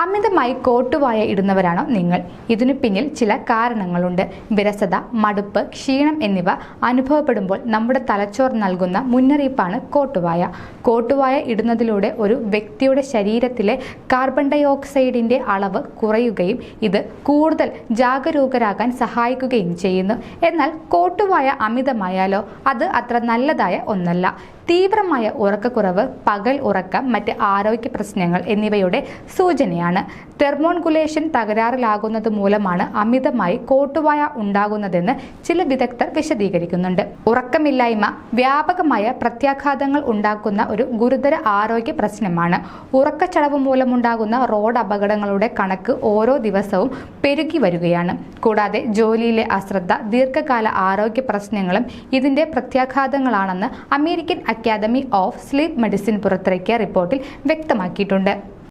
അമിതമായി കോട്ടുവായ ഇടുന്നവരാണോ നിങ്ങൾ? ഇതിനു പിന്നിൽ ചില കാരണങ്ങളുണ്ട്. വിരസത, മടുപ്പ്, ക്ഷീണം എന്നിവ അനുഭവപ്പെടുമ്പോൾ നമ്മുടെ തലച്ചോർ നൽകുന്ന മുന്നറിയിപ്പാണ് കോട്ടുവായ. കോട്ടുവായ ഇടുന്നതിലൂടെ ഒരു വ്യക്തിയുടെ ശരീരത്തിലെ കാർബൺ ഡൈ ഓക്സൈഡിന്റെ അളവ് കുറയുകയും ഇത് കൂടുതൽ ജാഗരൂകരാകാൻ സഹായിക്കുകയും ചെയ്യുന്നു. എന്നാൽ കോട്ടുവായ അമിതമായാലോ? അത് അത്ര നല്ലതായ ഒന്നല്ല. തീവ്രമായ ഉറക്കക്കുറവ്, പകൽ ഉറക്കം, മറ്റ് ആരോഗ്യ പ്രശ്നങ്ങൾ എന്നിവയുടെ സൂചനയാണ്. തെർമോൺഗുലേഷൻ തകരാറിലാകുന്നത് മൂലമാണ് അമിതമായി കോട്ടുവായ ഉണ്ടാകുന്നതെന്ന് ചില വിദഗ്ധർ വിശദീകരിക്കുന്നുണ്ട്. ഉറക്കമില്ലായ്മ വ്യാപകമായ പ്രത്യാഘാതങ്ങൾ ഉണ്ടാക്കുന്ന ഒരു ഗുരുതര ആരോഗ്യ പ്രശ്നമാണ്. ഉറക്കച്ചടവ് മൂലമുണ്ടാകുന്ന റോഡ് അപകടങ്ങളുടെ കണക്ക് ഓരോ ദിവസവും പെരുകി വരികയാണ്. കൂടാതെ ജോലിയിലെ അശ്രദ്ധ, ദീർഘകാല ആരോഗ്യ പ്രശ്നങ്ങളും ഇതിന്റെ പ്രത്യാഘാതങ്ങളാണെന്ന് American academy of sleep medicine പുറത്തിറക്കിയ റിപ്പോർട്ടിൽ വ്യക്തമാക്കിയിട്ടുണ്ട്.